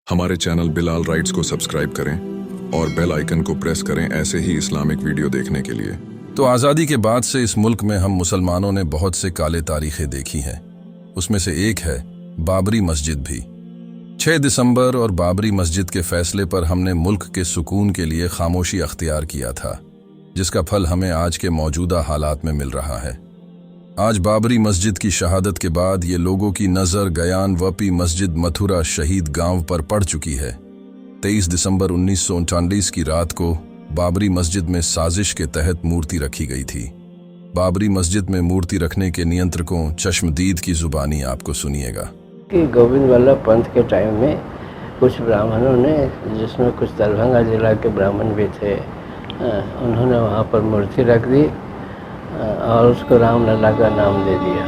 ہمارے چینل بلال رائٹس کو سبسکرائب کریں اور بیل آئیکن کو پریس کریں ایسے ہی اسلامک ویڈیو دیکھنے کے لیے۔ تو آزادی کے بعد سے اس ملک میں ہم مسلمانوں نے بہت سے کالے تاریخیں دیکھی ہیں، اس میں سے ایک ہے بابری مسجد بھی۔ 6 دسمبر اور بابری مسجد کے فیصلے پر ہم نے ملک کے سکون کے لیے خاموشی اختیار کیا تھا، جس کا پھل ہمیں آج کے موجودہ حالات میں مل رہا ہے۔ آج بابری مسجد کی شہادت کے بعد یہ لوگوں کی نظر گیان وپی مسجد متھرا شہید گاؤں پر پڑ چکی ہے۔ 23 دسمبر 1939 کی رات کو بابری مسجد میں سازش کے تحت مورتی رکھی گئی تھی۔ بابری مسجد میں مورتی رکھنے کے نینترکوں چشمدید کی زبانی آپ کو سنیے گا کہ گوبند ولبھ پنت کے ٹائم میں کچھ براہمنوں نے، جس میں کچھ دربھنگا ضلع کے براہمن بھی تھے، انہوں نے وہاں پر مورتی رکھ دی اور اس کو رام للا کا نام دے دیا۔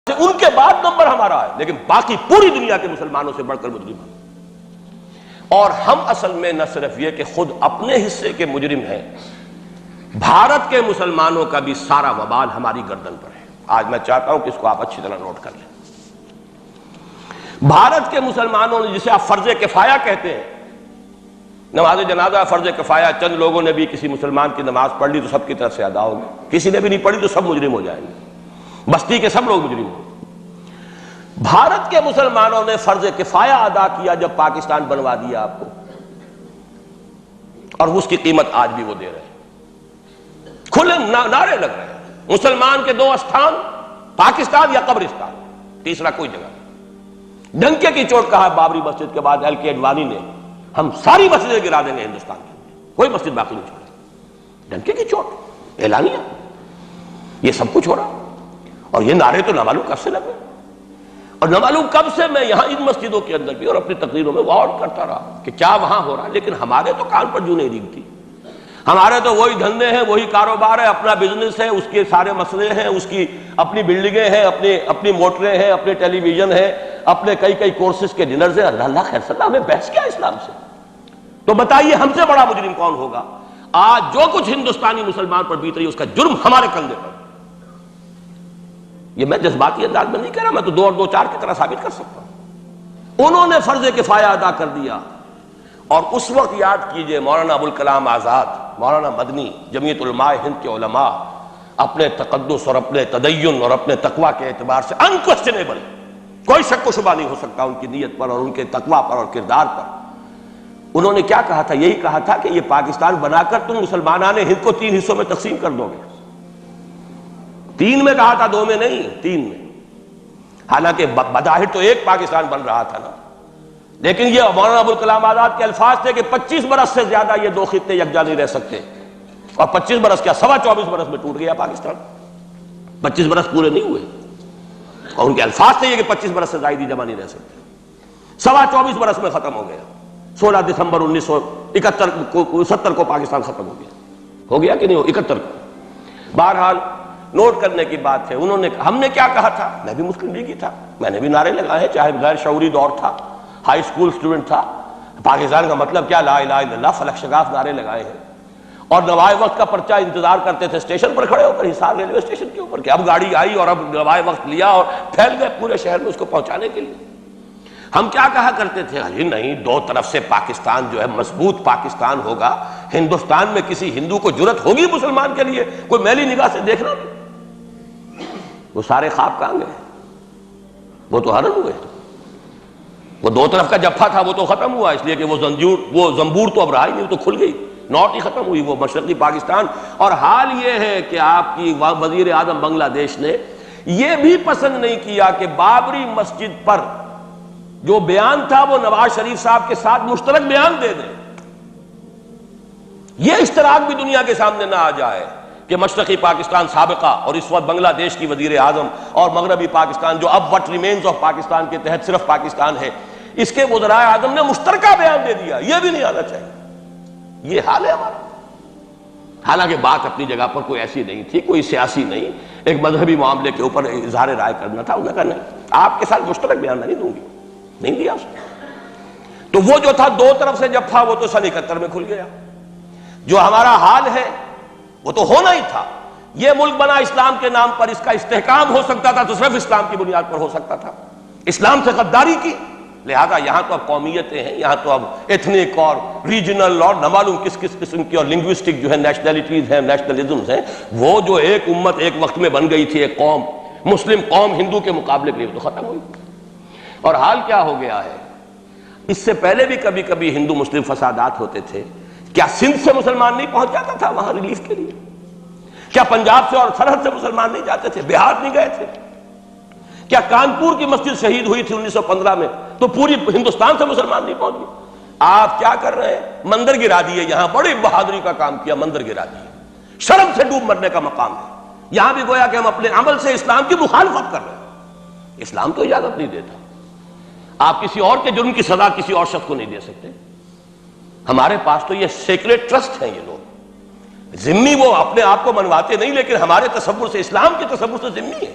ان کے بعد نمبر ہمارا ہے، لیکن باقی پوری دنیا کے مسلمانوں سے بڑھ کر مجرم ہیں۔ اور ہم اصل میں نہ صرف یہ کہ خود اپنے حصے کے مجرم ہیں، بھارت کے مسلمانوں کا بھی سارا وبال ہماری گردن پر ہے۔ آج میں چاہتا ہوں کہ اس کو آپ اچھی طرح نوٹ کر لیں۔ بھارت کے مسلمانوں نے، جسے آپ فرض کفایہ کہتے ہیں، نماز جنازہ فرض کفایہ، چند لوگوں نے بھی کسی مسلمان کی نماز پڑھ لی تو سب کی طرف سے ادا ہوگی، کسی نے بھی نہیں پڑھی تو سب مجرم ہو جائیں گے، بستی کے سب لوگ مجرم ہوں۔ بھارت کے مسلمانوں نے فرض کفایہ ادا کیا جب پاکستان بنوا دیا آپ کو، اور اس کی قیمت آج بھی وہ دے رہے ہیں۔ کھلے نعرے لگ رہے ہیں، مسلمان کے 2 استھان، پاکستان یا قبرستان، تیسرا کوئی جگہ نہیں۔ ڈنکے کی چوٹ کہا بابری مسجد کے بعد LK اڈوانی نے، ہم ساری مسجدیں گرا دیں گے ہندوستان کی، کوئی مسجد باقی نہیں چھوڑے۔ ڈنکے کی چوٹ، اعلانیہ، یہ سب کچھ ہو رہا، اور یہ نعرے تو نامعلوم کب سے لگے، اور نامعلوم کب سے میں یہاں ان مسجدوں کے اندر بھی اور اپنی تقریروں میں غور کرتا رہا کہ کیا وہاں ہو رہا ہے، لیکن ہمارے تو کان پر جوں نہیں ریگتی۔ ہمارے تو وہی دھندے ہیں، وہی کاروبار ہے، اپنا بزنس ہے، اس کے سارے مسئلے ہیں، اس کی اپنی بلڈنگیں ہیں، اپنی موٹریں ہیں، اپنے ٹیلی ویژن ہے، اپنے کئی کورسز کے ڈنرز ہیں۔ اللہ خیر صلی اللہ، ہمیں بحث کیا اسلام سے؟ تو بتائیے ہم سے بڑا مجرم کون ہوگا؟ آج جو کچھ ہندوستانی مسلمان پر بیت رہی ہے اس کا جرم ہمارے کندھے پر۔ یہ میں جذباتی انداز میں نہیں کہہ رہا، میں تو 2 اور 2 4 کی طرح ثابت کر سکتا ہوں۔ انہوں نے فرض کفایہ ادا کر دیا، اور اس وقت یاد کیجئے مولانا ابوالکلام آزاد، مولانا مدنی، جمعیت علماء ہند کے علماء اپنے تقدس اور اپنے تدین اور اپنے تقوی کے اعتبار سے انکوسچنیبل، کوئی شک و شبہ نہیں ہو سکتا ان کی نیت پر اور ان کے تقوی پر اور کردار پر، انہوں نے کیا کہا تھا؟ یہی کہا تھا کہ یہ پاکستان بنا کر تم مسلمانان ہند کو 3 حصوں میں تقسیم کر دو گے۔ 3 میں کہا تھا، 2 میں نہیں، 3 میں۔ حالانکہ بظاہر تو ایک پاکستان بن رہا تھا نا، لیکن یہ مولانا ابوالکلام آزاد کے الفاظ تھے کہ 25 برس سے زیادہ یہ 2 خطے یکجا نہیں رہ سکتے، اور 25 برس کیا 24.25 برس میں ٹوٹ گیا پاکستان، 25 برس پورے نہیں ہوئے، اور ان کے الفاظ تھے یہ کہ 25 برس سے زائد جمع نہیں رہ سکتے، 24.25 برس میں ختم ہو گیا۔ 16 دسمبر 1970 کو پاکستان ختم ہو گیا کہ نہیں؟ 71 کو۔ بہرحال نوٹ کرنے کی بات ہے، انہوں نے، ہم نے کیا کہا تھا؟ میں بھی مسلم لیگی تھا، میں نے بھی نعرے لگائے، چاہے غیر شعوری دور تھا، ہائی اسکول اسٹوڈنٹ تھا، پاکستان کا مطلب کیا، لا الہ الا اللہ، فلک شگاف نعرے لگائے ہیں، اور نوائے وقت کا پرچہ انتظار کرتے تھے اسٹیشن پر کھڑے ہو کر، حصار ریلوے اسٹیشن کے اوپر، کہ اب گاڑی آئی اور اب نوائے وقت لیا اور پھیل گئے پورے شہر میں اس کو پہنچانے کے لیے۔ ہم کیا کہا کرتے تھے؟ جی نہیں، 2 طرف سے پاکستان جو ہے مضبوط پاکستان ہوگا، ہندوستان میں کسی ہندو کو جرت ہوگی مسلمان کے لیے کوئی میلی نگاہ سے دیکھنا بھی؟ وہ سارے خواب کہاں گئے؟ وہ تو حرم ہوئے، وہ 2 طرف کا جفا تھا وہ تو ختم ہوا، اس لیے کہ وہ زنبور تو اب رہا ہی نہیں، وہ تو کھل گئی، نوٹ ہی ختم ہوئی وہ مشرقی پاکستان۔ اور حال یہ ہے کہ آپ کی وزیر اعظم بنگلہ دیش نے یہ بھی پسند نہیں کیا کہ بابری مسجد پر جو بیان تھا وہ نواز شریف صاحب کے ساتھ مشترک بیان دے دیں۔ یہ اشتراک بھی دنیا کے سامنے نہ آ جائے کہ مشرقی پاکستان سابقہ اور اس وقت بنگلہ دیش کی وزیر اعظم اور مغربی پاکستان جو اب وٹ ریمینز آف پاکستان کے تحت صرف پاکستان ہے، اس کے وزرائے اعظم نے مشترکہ بیان دے دیا، یہ بھی نہیں آنا چاہیے۔ یہ حال ہے ہمارا۔ حالانکہ بات اپنی جگہ پر کوئی ایسی نہیں تھی، کوئی سیاسی نہیں، ایک مذہبی معاملے کے اوپر اظہار رائے کرنا تھا، انہوں نے کہا نہیں، آپ کے ساتھ مشترک بیان نہیں دوں گی، نہیں دیا اس نے۔ تو وہ جو تھا 2 طرف سے جب تھا وہ تو سن 71 میں کھل گیا۔ جو ہمارا حال ہے وہ تو ہونا ہی تھا۔ یہ ملک بنا اسلام کے نام پر، اس کا استحکام ہو سکتا تھا تو صرف اسلام کی بنیاد پر ہو سکتا تھا، اسلام سے غداری کی، لہذا یہاں تو اب قومیتیں ہیں، یہاں تو اب ایتھنک اور ریجنل اور نہ معلوم کس قسم کی اور لنگوسٹک جو ہے نیشنلٹیز ہیں، نیشنلزمز ہیں، وہ جو ایک امت ایک وقت میں بن گئی تھی، ایک قوم، مسلم قوم ہندو کے مقابلے کے لیے تو ختم ہوئی۔ اور حال کیا ہو گیا ہے؟ اس سے پہلے بھی کبھی کبھی ہندو مسلم فسادات ہوتے تھے، کیا سندھ سے مسلمان نہیں پہنچ جاتا تھا وہاں ریلیف کے لیے؟ کیا پنجاب سے اور سرحد سے مسلمان نہیں جاتے تھے؟ بہار نہیں گئے تھے؟ کیا کانپور کی مسجد شہید ہوئی تھی 1915 میں تو پوری ہندوستان سے مسلمان نہیں پہنچ گئے؟ آپ کیا کر رہے ہیں؟ مندر گرا دیے، یہاں بڑی بہادری کا کام کیا، مندر گرا دیے، شرم سے ڈوب مرنے کا مقام ہے۔ یہاں بھی گویا کہ ہم اپنے عمل سے اسلام کی مخالفت کر رہے ہیں، اسلام تو اجازت نہیں دیتا۔ آپ کسی اور کے جرم کی سزا کسی اور شخص کو نہیں دے سکتے۔ ہمارے پاس تو یہ سیکریٹ ٹرسٹ ہیں، یہ لوگ ذمہ وہ اپنے آپ کو منواتے نہیں، لیکن ہمارے تصور سے، اسلام کے تصور سے ذمہ ہے۔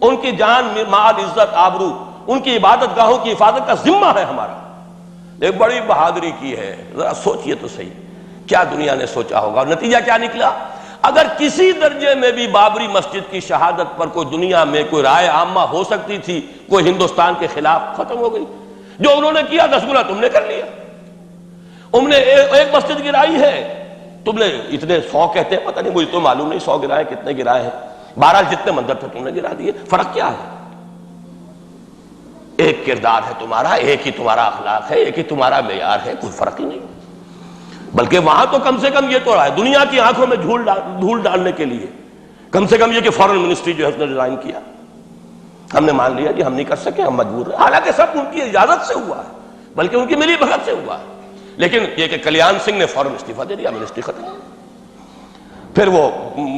ان کی جان، مال، عزت، آبرو، ان کی عبادت گاہوں کی حفاظت کا ذمہ ہے ہمارا۔ ایک بڑی بہادری کی ہے، ذرا سوچئے تو صحیح کیا دنیا نے سوچا ہوگا، اور نتیجہ کیا نکلا؟ اگر کسی درجے میں بھی بابری مسجد کی شہادت پر کوئی دنیا میں کوئی رائے عامہ ہو سکتی تھی کوئی ہندوستان کے خلاف، ختم ہو گئی۔ جو انہوں نے کیا 10 گنا تم نے کر لیا۔ انہوں نے ایک مسجد گرائی ہے، تم نے اتنے 100 کہتے ہیں، پتہ نہیں مجھے تو معلوم نہیں 100 گرائے کتنے گرائے ہیں، بہرحال جتنے مندر تھے تم نے گرا دیے۔ فرق کیا ہے؟ ایک کردار ہے تمہارا، ایک ہی تمہارا اخلاق ہے، ایک ہی تمہارا معیار ہے، کوئی فرق ہی نہیں۔ بلکہ وہاں تو کم سے کم یہ تو رہا ہے، دنیا کی آنکھوں میں دھول ڈالنے کے لیے کم سے کم یہ کہ فارن منسٹری جو ہے اس نے ریزائن کیا، ہم نے مان لیا کہ ہم نہیں کر سکے، ہم مجبور ہیں، حالانکہ سب ان کی اجازت سے ہوا ہے، بلکہ ان کی ملی بھگت سے ہوا ہے۔ لیکن یہ کہ کلیان سنگھ نے فوراً استعفیٰ دے دیا، منسٹری ختم۔ پھر وہ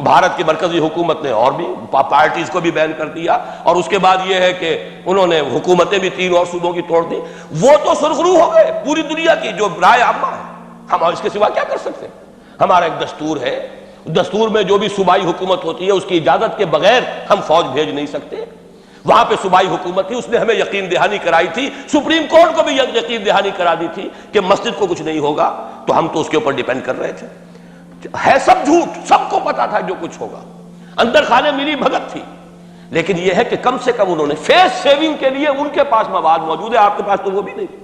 بھارت کی مرکزی حکومت نے اور بھی پارٹیز کو بھی بین کر دیا، اور اس کے بعد یہ ہے کہ انہوں نے حکومتیں بھی 3 اور صوبوں کی توڑ دی۔ وہ تو سرخرو ہو گئے پوری دنیا کی جو رائے عامہ ہے، ہم اس کے سوا کیا کر سکتے ہیں؟ ہمارا ایک دستور ہے، دستور میں جو بھی صوبائی حکومت ہوتی ہے اس کی اجازت کے بغیر ہم فوج بھیج نہیں سکتے۔ وہاں پہ صوبائی حکومت تھی، اس نے ہمیں یقین دہانی کرائی تھی، سپریم کورٹ کو بھی یقین دہانی کرا دی تھی کہ مسجد کو کچھ نہیں ہوگا، تو ہم تو اس کے اوپر ڈیپینڈ کر رہے تھے۔ ہے سب جھوٹ، سب کو پتا تھا جو کچھ ہوگا، اندر خانے ملی بھگت تھی، لیکن یہ ہے کہ کم سے کم انہوں نے فیس سیونگ کے لیے ان کے پاس مواد موجود ہے، آپ کے پاس تو وہ بھی نہیں۔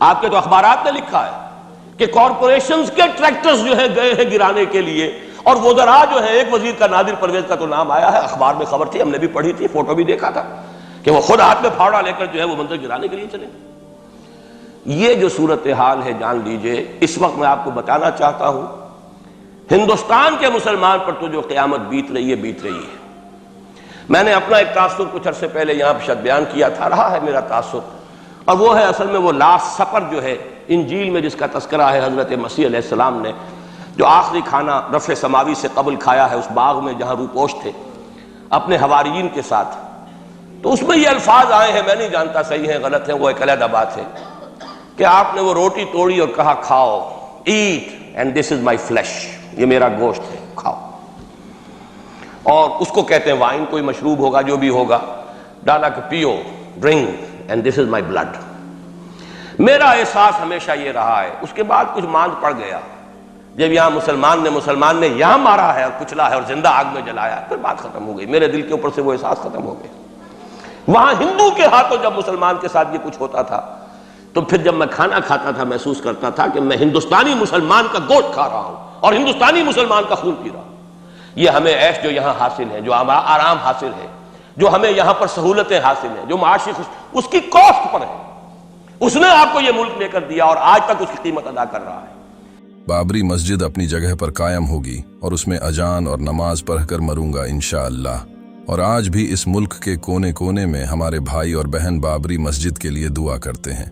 آپ کے تو اخبارات نے لکھا ہے کہ کارپوریشنز کے ٹریکٹرز جو ہے گئے ہیں گرانے کے لیے، اور وزراء جو ہے، ایک وزیر کا نادر پرویز کا تو نام آیا ہے، اخبار میں خبر تھی، ہم نے بھی پڑھی تھی، فوٹو بھی دیکھا تھا کہ وہ خود ہاتھ میں پھاوڑا لے کر جو ہے وہ منظر گرانے کے لیے چلے۔ یہ جو صورتحال ہے جان لیجئے، اس وقت میں آپ کو بتانا چاہتا ہوں ہندوستان کے مسلمان پر تو جو قیامت بیت رہی ہے۔ میں نے اپنا ایک تاثر کچھ عرصے پہلے یہاں شد بیان کیا تھا، رہا ہے میرا تاثر، اور وہ ہے اصل میں وہ لاسٹ سپر جو ہے انجیل میں جس کا تذکرہ ہے حضرت مسیح علیہ السلام نے جو آخری کھانا رفع سماوی سے قبل کھایا ہے اس باغ میں جہاں روپوش تھے اپنے حواریین کے ساتھ، تو اس میں یہ الفاظ آئے ہیں، میں نہیں جانتا صحیح ہیں غلط ہیں، وہ ایک علیحدہ بات ہے کہ آپ نے وہ روٹی توڑی اور کہا کھاؤ، eat and this is my flesh, یہ میرا گوشت ہے، کھاؤ، اور اس کو کہتے ہیں وائن، کوئی مشروب ہوگا جو بھی ہوگا، ڈالا کہ پیو، drink and this is my blood. میرا احساس ہمیشہ یہ رہا ہے، اس کے بعد کچھ ماند پڑ گیا جب یہاں مسلمان نے یہاں مارا ہے اور کچلا ہے اور زندہ آگ میں جلایا، پھر بات ختم ہو گئی، میرے دل کے اوپر سے وہ احساس ختم ہو گیا۔ وہاں ہندو کے ہاتھوں جب مسلمان کے ساتھ یہ کچھ ہوتا تھا تو پھر جب میں کھانا کھاتا تھا محسوس کرتا تھا کہ میں ہندوستانی مسلمان کا گوشت کھا رہا ہوں اور ہندوستانی مسلمان کا خون پی رہا ہوں۔ یہ ہمیں عیش جو یہاں حاصل ہے، جو آرام حاصل ہے، جو ہمیں یہاں پر سہولتیں حاصل ہیں، جو معاشی اس کی کاسٹ پر ہے، اس نے آپ کو یہ ملک لے کر دیا اور آج تک اس کی قیمت ادا کر رہا ہے۔ بابری مسجد اپنی جگہ پر قائم ہوگی اور اس میں اذان اور نماز پڑھ کر مروں گا انشاءاللہ۔ اور آج بھی اس ملک کے کونے کونے میں ہمارے بھائی اور بہن بابری مسجد کے لیے دعا کرتے ہیں۔